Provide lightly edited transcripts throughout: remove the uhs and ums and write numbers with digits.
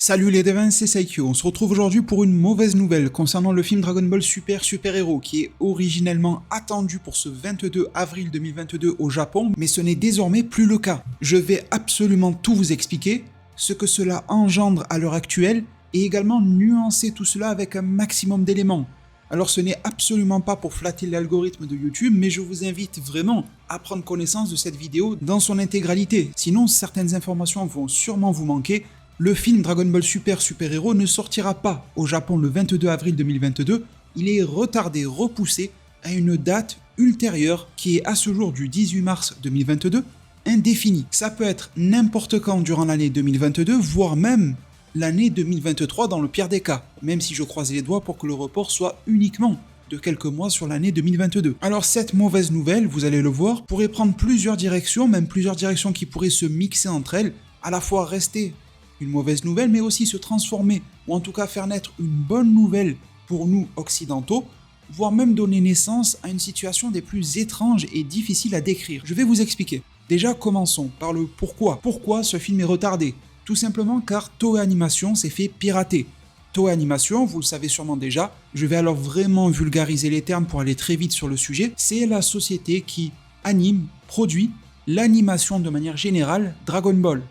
Salut les devins, c'est Saikyo. On se retrouve aujourd'hui pour une mauvaise nouvelle concernant le film Dragon Ball Super Hero qui est originellement attendu pour ce 22 avril 2022 au Japon, mais ce n'est désormais plus le cas. Je vais absolument tout vous expliquer, ce que cela engendre à l'heure actuelle et également nuancer tout cela avec un maximum d'éléments. Alors ce n'est absolument pas pour flatter l'algorithme de YouTube, mais je vous invite vraiment à prendre connaissance de cette vidéo dans son intégralité. Sinon, certaines informations vont sûrement vous manquer. Le film Dragon Ball Super Hero ne sortira pas au Japon le 22 avril 2022, il est retardé, repoussé à une date ultérieure qui est à ce jour du 18 mars 2022, indéfinie. Ça peut être n'importe quand durant l'année 2022, voire même l'année 2023 dans le pire des cas, même si je croise les doigts pour que le report soit uniquement de quelques mois sur l'année 2022. Alors cette mauvaise nouvelle, vous allez le voir, pourrait prendre plusieurs directions, même plusieurs directions qui pourraient se mixer entre elles, à la fois rester une mauvaise nouvelle, mais aussi se transformer, ou en tout cas faire naître une bonne nouvelle pour nous occidentaux, voire même donner naissance à une situation des plus étranges et difficiles à décrire. Je vais vous expliquer. Déjà, commençons par le pourquoi. Pourquoi ce film est retardé ? Tout simplement car Toei Animation s'est fait pirater. Toei Animation, vous le savez sûrement déjà, je vais alors vraiment vulgariser les termes pour aller très vite sur le sujet, c'est la société qui anime, produit l'animation de manière générale Dragon Ball.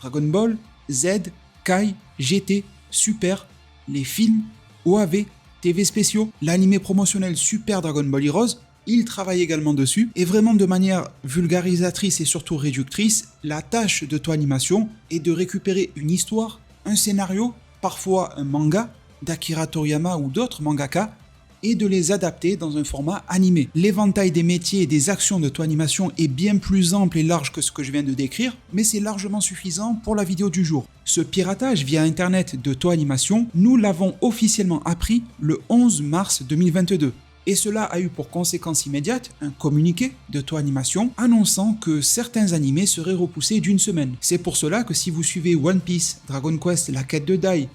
Dragon Ball, Z, Kai, GT, Super, les films, OAV, TV spéciaux, l'animé promotionnel Super Dragon Ball Heroes, il travaille également dessus, et vraiment de manière vulgarisatrice et surtout réductrice, la tâche de Toei Animation est de récupérer une histoire, un scénario, parfois un manga, d'Akira Toriyama ou d'autres mangaka, et de les adapter dans un format animé. L'éventail des métiers et des actions de Toei Animation est bien plus ample et large que ce que je viens de décrire, mais c'est largement suffisant pour la vidéo du jour. Ce piratage via internet de Toei Animation, nous l'avons officiellement appris le 11 mars 2022. Et cela a eu pour conséquence immédiate un communiqué de Toei Animation annonçant que certains animés seraient repoussés d'une semaine. C'est pour cela que si vous suivez One Piece, Dragon Quest, La Quête de Dai,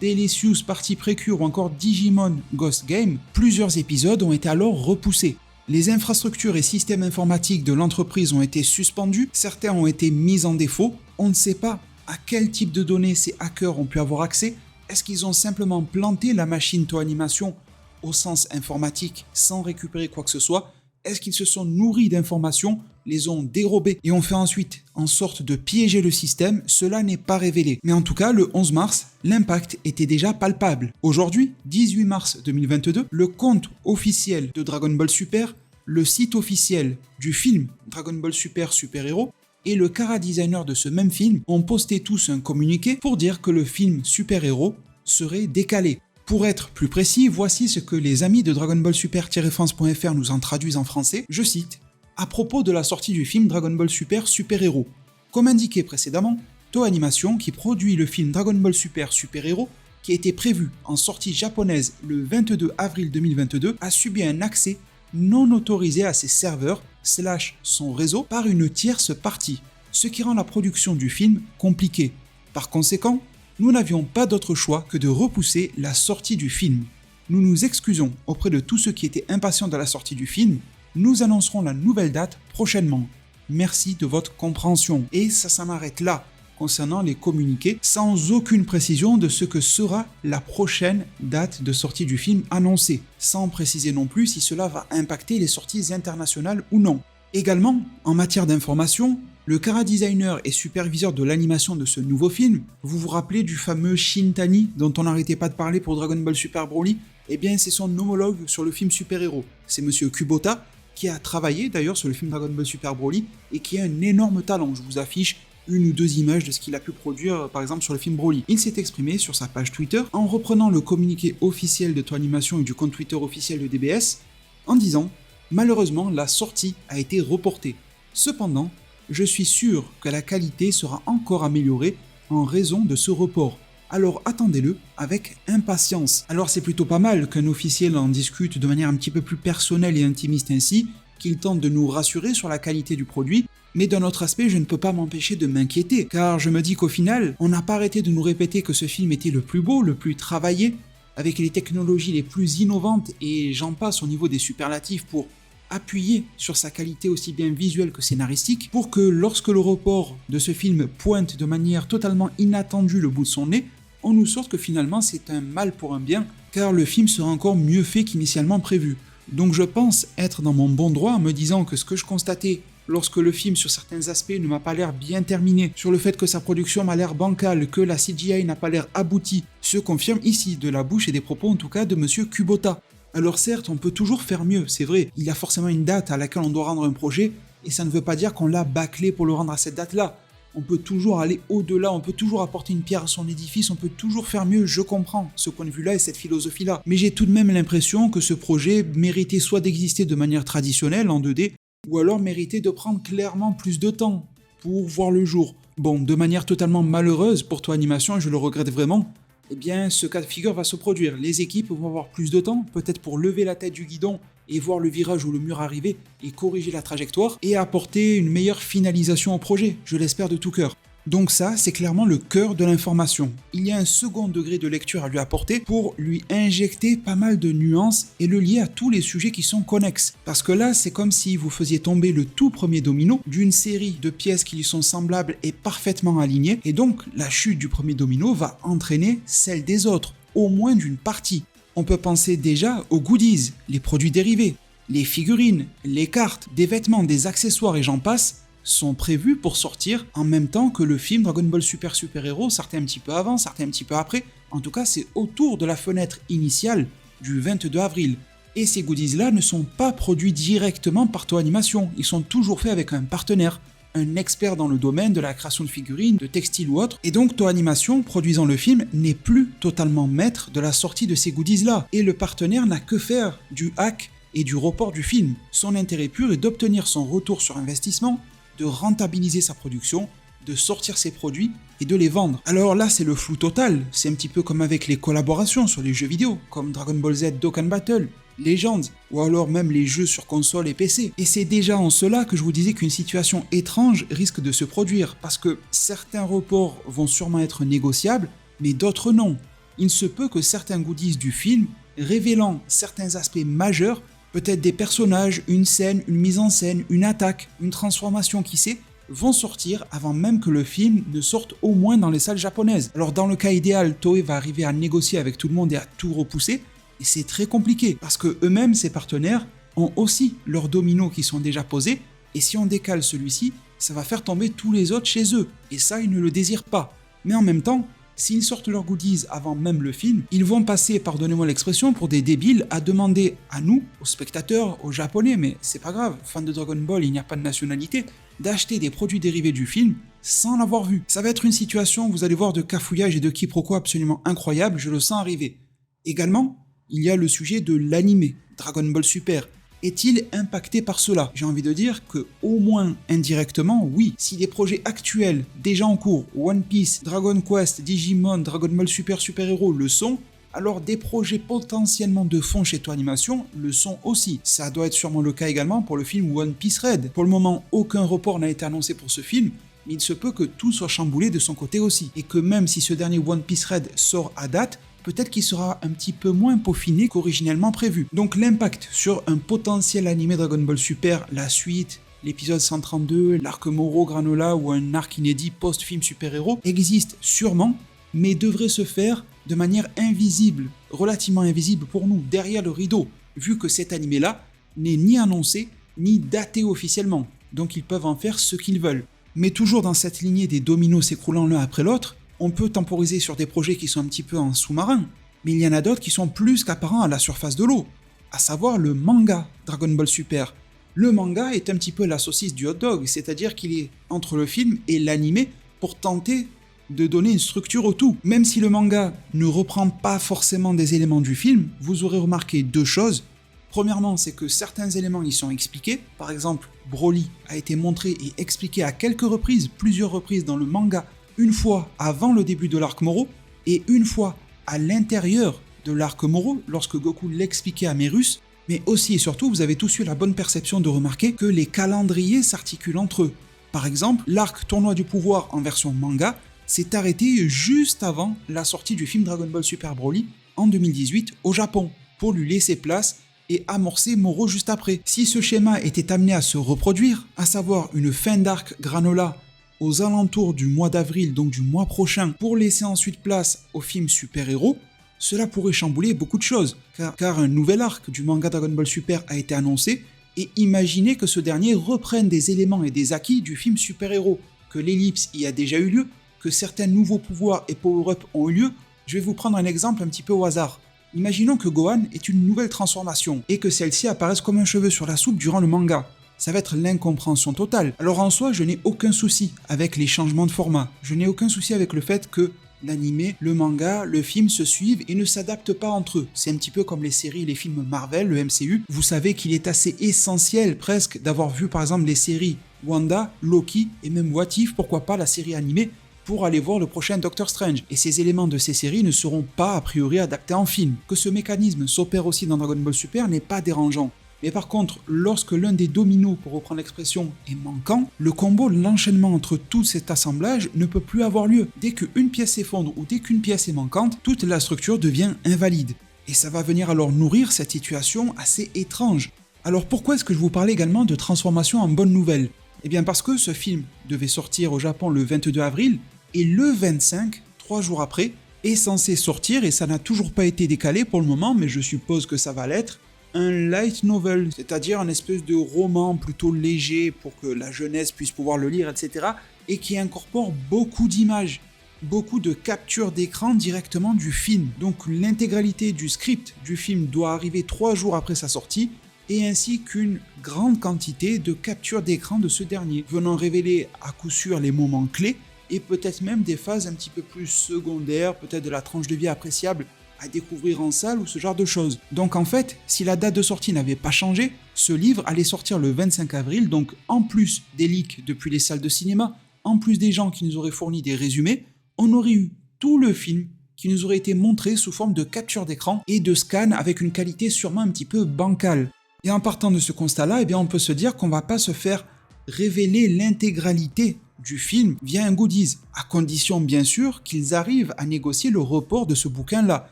Delicious Party Precure ou encore Digimon Ghost Game, plusieurs épisodes ont été alors repoussés. Les infrastructures et systèmes informatiques de l'entreprise ont été suspendus, certains ont été mis en défaut, on ne sait pas à quel type de données ces hackers ont pu avoir accès, est-ce qu'ils ont simplement planté la machine Toei Animation au sens informatique sans récupérer quoi que ce soit, est-ce qu'ils se sont nourris d'informations, les ont dérobées et ont fait ensuite en sorte de piéger le système, cela n'est pas révélé. Mais en tout cas, le 11 mars, l'impact était déjà palpable. Aujourd'hui, 18 mars 2022, le compte officiel de Dragon Ball Super, le site officiel du film Dragon Ball Super Hero et le chara-designer de ce même film ont posté tous un communiqué pour dire que le film Super Hero serait décalé. Pour être plus précis, voici ce que les amis de Dragon Ball Super-France.fr nous en traduisent en français, je cite, à propos de la sortie du film Dragon Ball Super Hero. Comme indiqué précédemment, Toei Animation, qui produit le film Dragon Ball Super Hero, qui était prévu en sortie japonaise le 22 avril 2022, a subi un accès non autorisé à ses serveurs / son réseau par une tierce partie, ce qui rend la production du film compliquée. Par conséquent, nous n'avions pas d'autre choix que de repousser la sortie du film. Nous nous excusons auprès de tous ceux qui étaient impatients de la sortie du film. Nous annoncerons la nouvelle date prochainement. Merci de votre compréhension. Et ça s'en arrête là, concernant les communiqués, sans aucune précision de ce que sera la prochaine date de sortie du film annoncée, sans préciser non plus si cela va impacter les sorties internationales ou non. Également, en matière d'information, le chara-designer et superviseur de l'animation de ce nouveau film, vous vous rappelez du fameux Shintani dont on n'arrêtait pas de parler pour Dragon Ball Super Broly ? Eh bien c'est son homologue sur le film Super Hero. C'est monsieur Kubota qui a travaillé d'ailleurs sur le film Dragon Ball Super Broly et qui a un énorme talent. Je vous affiche une ou deux images de ce qu'il a pu produire par exemple sur le film Broly. Il s'est exprimé sur sa page Twitter en reprenant le communiqué officiel de Toei Animation et du compte Twitter officiel de DBS en disant « Malheureusement, la sortie a été reportée. Cependant, je suis sûr que la qualité sera encore améliorée en raison de ce report. Alors attendez-le avec impatience. » Alors c'est plutôt pas mal qu'un officiel en discute de manière un petit peu plus personnelle et intimiste ainsi, qu'il tente de nous rassurer sur la qualité du produit, mais d'un autre aspect, je ne peux pas m'empêcher de m'inquiéter, car je me dis qu'au final, on n'a pas arrêté de nous répéter que ce film était le plus beau, le plus travaillé, avec les technologies les plus innovantes, et j'en passe au niveau des superlatifs pour appuyer sur sa qualité aussi bien visuelle que scénaristique, pour que lorsque le report de ce film pointe de manière totalement inattendue le bout de son nez, on nous sort que finalement c'est un mal pour un bien, car le film sera encore mieux fait qu'initialement prévu. Donc je pense être dans mon bon droit en me disant que ce que je constatais lorsque le film sur certains aspects ne m'a pas l'air bien terminé, sur le fait que sa production m'a l'air bancale, que la CGI n'a pas l'air aboutie, se confirme ici, de la bouche et des propos en tout cas de monsieur Kubota. Alors certes, on peut toujours faire mieux, c'est vrai, il y a forcément une date à laquelle on doit rendre un projet, et ça ne veut pas dire qu'on l'a bâclé pour le rendre à cette date-là. On peut toujours aller au-delà, on peut toujours apporter une pierre à son édifice, on peut toujours faire mieux, je comprends ce point de vue-là et cette philosophie-là. Mais j'ai tout de même l'impression que ce projet méritait soit d'exister de manière traditionnelle, en 2D, ou alors méritait de prendre clairement plus de temps pour voir le jour. Bon, de manière totalement malheureuse pour Toei Animation, et je le regrette vraiment, eh bien ce cas de figure va se produire. Les équipes vont avoir plus de temps, peut-être pour lever la tête du guidon et voir le virage ou le mur arriver et corriger la trajectoire et apporter une meilleure finalisation au projet, je l'espère de tout cœur. Donc ça, c'est clairement le cœur de l'information. Il y a un second degré de lecture à lui apporter pour lui injecter pas mal de nuances et le lier à tous les sujets qui sont connexes. Parce que là, c'est comme si vous faisiez tomber le tout premier domino d'une série de pièces qui lui sont semblables et parfaitement alignées, et donc la chute du premier domino va entraîner celle des autres, au moins d'une partie. On peut penser déjà aux goodies, les produits dérivés, les figurines, les cartes, des vêtements, des accessoires et j'en passe, sont prévus pour sortir en même temps que le film Dragon Ball Super Super Hero, certains un petit peu avant, certains un petit peu après. En tout cas, c'est autour de la fenêtre initiale du 22 avril. Et ces goodies-là ne sont pas produits directement par Toei Animation, ils sont toujours faits avec un partenaire, un expert dans le domaine de la création de figurines, de textiles ou autre, et donc Toei Animation, produisant le film, n'est plus totalement maître de la sortie de ces goodies-là, et le partenaire n'a que faire du hack et du report du film. Son intérêt pur est d'obtenir son retour sur investissement, de rentabiliser sa production, de sortir ses produits et de les vendre. Alors là, c'est le flou total, c'est un petit peu comme avec les collaborations sur les jeux vidéo, comme Dragon Ball Z Dokkan Battle, Legends, ou alors même les jeux sur console et PC. Et c'est déjà en cela que je vous disais qu'une situation étrange risque de se produire, parce que certains reports vont sûrement être négociables, mais d'autres non. Il se peut que certains goodies du film, révélant certains aspects majeurs, peut-être des personnages, une scène, une mise en scène, une attaque, une transformation, qui sait, vont sortir avant même que le film ne sorte au moins dans les salles japonaises. Alors dans le cas idéal, Toei va arriver à négocier avec tout le monde et à tout repousser, et c'est très compliqué, parce que eux-mêmes, ses partenaires, ont aussi leurs dominos qui sont déjà posés, et si on décale celui-ci, ça va faire tomber tous les autres chez eux, et ça, ils ne le désirent pas. Mais en même temps, s'ils sortent leurs goodies avant même le film, ils vont passer, pardonnez-moi l'expression, pour des débiles à demander à nous, aux spectateurs, aux japonais, mais c'est pas grave, fans de Dragon Ball, il n'y a pas de nationalité, d'acheter des produits dérivés du film sans l'avoir vu. Ça va être une situation, vous allez voir, de cafouillage et de quiproquo absolument incroyable, je le sens arriver. Également, il y a le sujet de l'animé, Dragon Ball Super. Est-il impacté par cela? J'ai envie de dire que, au moins indirectement, oui. Si des projets actuels, déjà en cours, One Piece, Dragon Quest, Digimon, Dragon Ball Super Super Hero le sont, alors des projets potentiellement de fond chez Toei Animation le sont aussi. Ça doit être sûrement le cas également pour le film One Piece Red. Pour le moment, aucun report n'a été annoncé pour ce film, mais il se peut que tout soit chamboulé de son côté aussi. Et que même si ce dernier One Piece Red sort à date, peut-être qu'il sera un petit peu moins peaufiné qu'originellement prévu. Donc l'impact sur un potentiel animé Dragon Ball Super, la suite, l'épisode 132, l'arc Moro Granola ou un arc inédit post-film super-héros existe sûrement, mais devrait se faire de manière invisible, relativement invisible pour nous, derrière le rideau, vu que cet animé-là n'est ni annoncé, ni daté officiellement. Donc ils peuvent en faire ce qu'ils veulent. Mais toujours dans cette lignée des dominos s'écroulant l'un après l'autre, on peut temporiser sur des projets qui sont un petit peu en sous-marin, mais il y en a d'autres qui sont plus qu'apparents à la surface de l'eau, à savoir le manga Dragon Ball Super. Le manga est un petit peu la saucisse du hot dog, c'est-à-dire qu'il est entre le film et l'animé pour tenter de donner une structure au tout. Même si le manga ne reprend pas forcément des éléments du film, vous aurez remarqué deux choses. Premièrement, c'est que certains éléments y sont expliqués. Par exemple, Broly a été montré et expliqué à quelques reprises, plusieurs reprises dans le manga, une fois avant le début de l'arc Moro, et une fois à l'intérieur de l'arc Moro, lorsque Goku l'expliquait à Mérus, mais aussi et surtout, vous avez tous eu la bonne perception de remarquer que les calendriers s'articulent entre eux. Par exemple, l'arc Tournoi du Pouvoir en version manga s'est arrêté juste avant la sortie du film Dragon Ball Super Broly en 2018 au Japon, pour lui laisser place et amorcer Moro juste après. Si ce schéma était amené à se reproduire, à savoir une fin d'arc Granola aux alentours du mois d'avril, donc du mois prochain, pour laisser ensuite place au film super-héros, cela pourrait chambouler beaucoup de choses, car un nouvel arc du manga Dragon Ball Super a été annoncé, et imaginez que ce dernier reprenne des éléments et des acquis du film super-héros, que l'ellipse y a déjà eu lieu, que certains nouveaux pouvoirs et power-up ont eu lieu. Je vais vous prendre un exemple un petit peu au hasard. Imaginons que Gohan est une nouvelle transformation, et que celle-ci apparaisse comme un cheveu sur la soupe durant le manga. Ça va être l'incompréhension totale. Alors en soi, je n'ai aucun souci avec les changements de format. Je n'ai aucun souci avec le fait que l'anime, le manga, le film se suivent et ne s'adaptent pas entre eux. C'est un petit peu comme les séries et les films Marvel, le MCU. Vous savez qu'il est assez essentiel presque d'avoir vu par exemple les séries Wanda, Loki et même What If, pourquoi pas la série animée, pour aller voir le prochain Doctor Strange. Et ces éléments de ces séries ne seront pas a priori adaptés en film. Que ce mécanisme s'opère aussi dans Dragon Ball Super n'est pas dérangeant. Mais par contre, lorsque l'un des dominos, pour reprendre l'expression, est manquant, le combo, l'enchaînement entre tout cet assemblage ne peut plus avoir lieu. Dès qu'une pièce s'effondre ou dès qu'une pièce est manquante, toute la structure devient invalide. Et ça va venir alors nourrir cette situation assez étrange. Alors pourquoi est-ce que je vous parlais également de transformation en bonne nouvelle ? Eh bien parce que ce film devait sortir au Japon le 22 avril, et le 25, 3 jours après, est censé sortir, et ça n'a toujours pas été décalé pour le moment, mais je suppose que ça va l'être, un light novel, c'est-à-dire un espèce de roman plutôt léger pour que la jeunesse puisse pouvoir le lire, etc. et qui incorpore beaucoup d'images, beaucoup de captures d'écran directement du film. Donc l'intégralité du script du film doit arriver 3 jours après sa sortie, et ainsi qu'une grande quantité de captures d'écran de ce dernier, venant révéler à coup sûr les moments clés, et peut-être même des phases un petit peu plus secondaires, peut-être de la tranche de vie appréciable, à découvrir en salle ou ce genre de choses. Donc en fait, si la date de sortie n'avait pas changé, ce livre allait sortir le 25 avril, donc en plus des leaks depuis les salles de cinéma, en plus des gens qui nous auraient fourni des résumés, on aurait eu tout le film qui nous aurait été montré sous forme de capture d'écran et de scan avec une qualité sûrement un petit peu bancale. Et en partant de ce constat-là, eh bien on peut se dire qu'on va pas se faire révéler l'intégralité du film via un goodies, à condition bien sûr qu'ils arrivent à négocier le report de ce bouquin-là.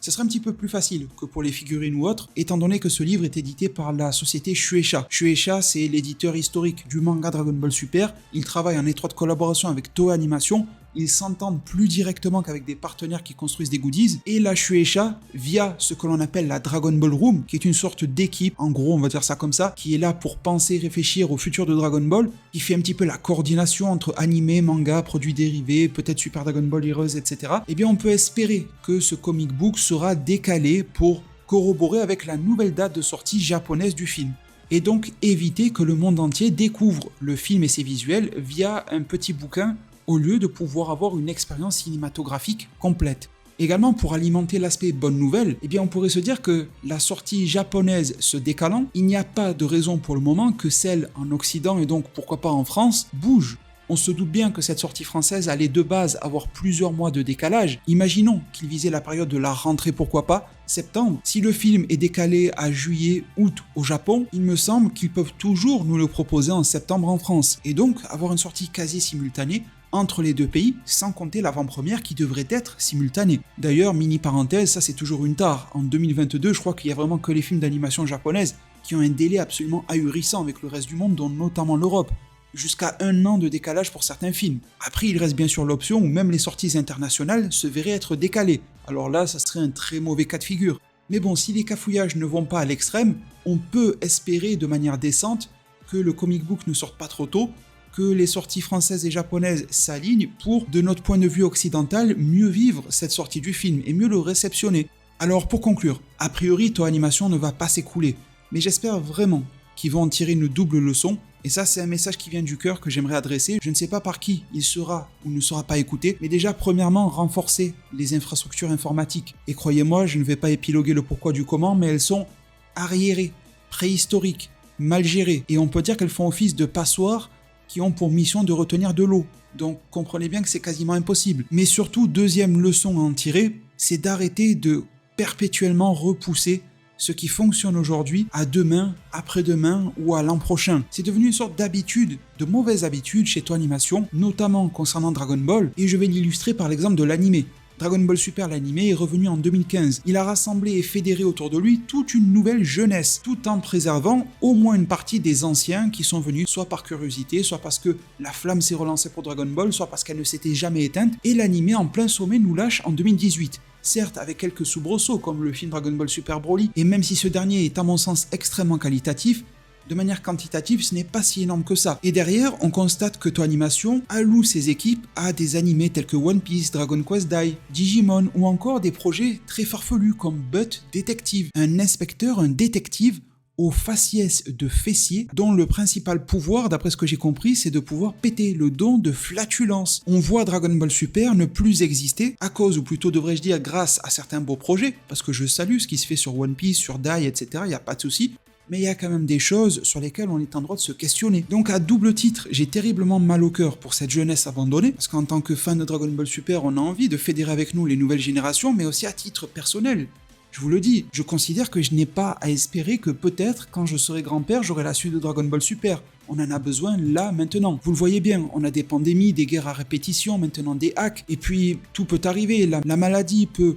Ce serait un petit peu plus facile que pour les figurines ou autres, étant donné que ce livre est édité par la société Shueisha. Shueisha, c'est l'éditeur historique du manga Dragon Ball Super. Il travaille en étroite collaboration avec Toei Animation. Ils s'entendent plus directement qu'avec des partenaires qui construisent des goodies, et la Shueisha, via ce que l'on appelle la Dragon Ball Room, qui est une sorte d'équipe, en gros on va dire ça comme ça, qui est là pour penser, réfléchir au futur de Dragon Ball, qui fait un petit peu la coordination entre animé, manga, produits dérivés, peut-être Super Dragon Ball Heroes, etc. Eh bien on peut espérer que ce comic book sera décalé pour corroborer avec la nouvelle date de sortie japonaise du film, et donc éviter que le monde entier découvre le film et ses visuels via un petit bouquin au lieu de pouvoir avoir une expérience cinématographique complète. Également, pour alimenter l'aspect bonne nouvelle, eh bien on pourrait se dire que la sortie japonaise se décalant, il n'y a pas de raison pour le moment que celle en Occident et donc pourquoi pas en France bouge. On se doute bien que cette sortie française allait de base avoir plusieurs mois de décalage. Imaginons qu'il visait la période de la rentrée, pourquoi pas, septembre. Si le film est décalé à juillet, août au Japon, il me semble qu'ils peuvent toujours nous le proposer en septembre en France. Et donc avoir une sortie quasi simultanée entre les deux pays, sans compter l'avant-première qui devrait être simultanée. D'ailleurs, mini parenthèse, ça c'est toujours une tare. En 2022, je crois qu'il y a vraiment que les films d'animation japonaises qui ont un délai absolument ahurissant avec le reste du monde, dont notamment l'Europe. Jusqu'à 1 an de décalage pour certains films. Après, il reste bien sûr l'option où même les sorties internationales se verraient être décalées. Alors là, ça serait un très mauvais cas de figure. Mais bon, si les cafouillages ne vont pas à l'extrême, on peut espérer de manière décente que le comic book ne sorte pas trop tôt, que les sorties françaises et japonaises s'alignent pour, de notre point de vue occidental, mieux vivre cette sortie du film et mieux le réceptionner. Alors pour conclure, a priori Toei Animation ne va pas s'écouler, mais j'espère vraiment qu'ils vont en tirer une double leçon, et ça c'est un message qui vient du cœur que j'aimerais adresser. Je ne sais pas par qui il sera ou ne sera pas écouté, mais déjà premièrement renforcer les infrastructures informatiques. Et croyez-moi, je ne vais pas épiloguer le pourquoi du comment, mais elles sont arriérées, préhistoriques, mal gérées, et on peut dire qu'elles font office de passoires qui ont pour mission de retenir de l'eau. Donc comprenez bien que c'est quasiment impossible. Mais surtout, deuxième leçon à en tirer, c'est d'arrêter de perpétuellement repousser ce qui fonctionne aujourd'hui à demain, après-demain ou à l'an prochain. C'est devenu une sorte d'habitude, de mauvaise habitude chez Toei Animation, notamment concernant Dragon Ball, et je vais l'illustrer par l'exemple de l'animé. Dragon Ball Super l'animé est revenu en 2015. Il a rassemblé et fédéré autour de lui toute une nouvelle jeunesse, tout en préservant au moins une partie des anciens qui sont venus soit par curiosité, soit parce que la flamme s'est relancée pour Dragon Ball, soit parce qu'elle ne s'était jamais éteinte, et l'animé en plein sommet nous lâche en 2018. Certes, avec quelques soubresauts comme le film Dragon Ball Super Broly, et même si ce dernier est à mon sens extrêmement qualitatif, de manière quantitative, ce n'est pas si énorme que ça. Et derrière, on constate que Toei Animation alloue ses équipes à des animés tels que One Piece, Dragon Quest Dai, Digimon ou encore des projets très farfelus comme Butt Detective, un inspecteur, un détective au faciès de fessier, dont le principal pouvoir, d'après ce que j'ai compris, c'est de pouvoir péter, le don de flatulence. On voit Dragon Ball Super ne plus exister à cause, ou plutôt devrais-je dire grâce à certains beaux projets, parce que je salue ce qui se fait sur One Piece, sur Dai, etc., il n'y a pas de souci, mais il y a quand même des choses sur lesquelles on est en droit de se questionner. Donc à double titre, j'ai terriblement mal au cœur pour cette jeunesse abandonnée, parce qu'en tant que fan de Dragon Ball Super, on a envie de fédérer avec nous les nouvelles générations, mais aussi à titre personnel. Je vous le dis, je considère que je n'ai pas à espérer que peut-être, quand je serai grand-père, j'aurai la suite de Dragon Ball Super. On en a besoin là, maintenant. Vous le voyez bien, on a des pandémies, des guerres à répétition, maintenant des hacks, et puis tout peut arriver, la maladie peut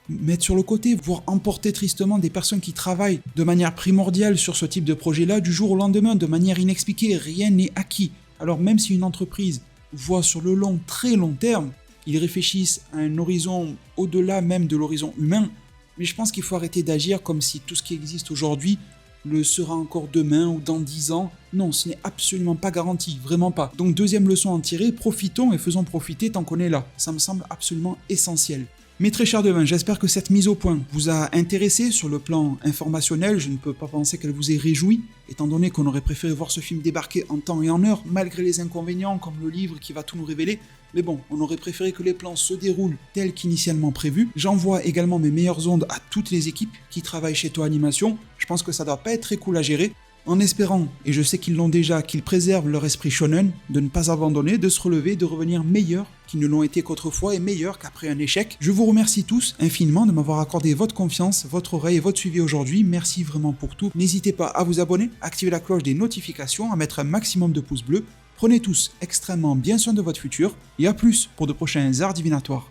mettre sur le côté, voire emporter tristement des personnes qui travaillent de manière primordiale sur ce type de projet-là du jour au lendemain, de manière inexpliquée, rien n'est acquis. Alors même si une entreprise voit sur le long, très long terme, ils réfléchissent à un horizon au-delà même de l'horizon humain, mais je pense qu'il faut arrêter d'agir comme si tout ce qui existe aujourd'hui le sera encore demain ou dans 10 ans. Non, ce n'est absolument pas garanti, vraiment pas. Donc deuxième leçon à en tirer, profitons et faisons profiter tant qu'on est là. Ça me semble absolument essentiel. Mes très chers devins, j'espère que cette mise au point vous a intéressé sur le plan informationnel. Je ne peux pas penser qu'elle vous ait réjoui, étant donné qu'on aurait préféré voir ce film débarquer en temps et en heure, malgré les inconvénients comme le livre qui va tout nous révéler. Mais bon, on aurait préféré que les plans se déroulent tels qu'initialement prévus. J'envoie également mes meilleures ondes à toutes les équipes qui travaillent chez Toei Animation. Je pense que ça doit pas être très cool à gérer. En espérant, et je sais qu'ils l'ont déjà, qu'ils préservent leur esprit shonen, de ne pas abandonner, de se relever, de revenir meilleurs qu'ils ne l'ont été qu'autrefois et meilleurs qu'après un échec. Je vous remercie tous infiniment de m'avoir accordé votre confiance, votre oreille et votre suivi aujourd'hui. Merci vraiment pour tout. N'hésitez pas à vous abonner, activer la cloche des notifications, à mettre un maximum de pouces bleus. Prenez tous extrêmement bien soin de votre futur et à plus pour de prochains arts divinatoires.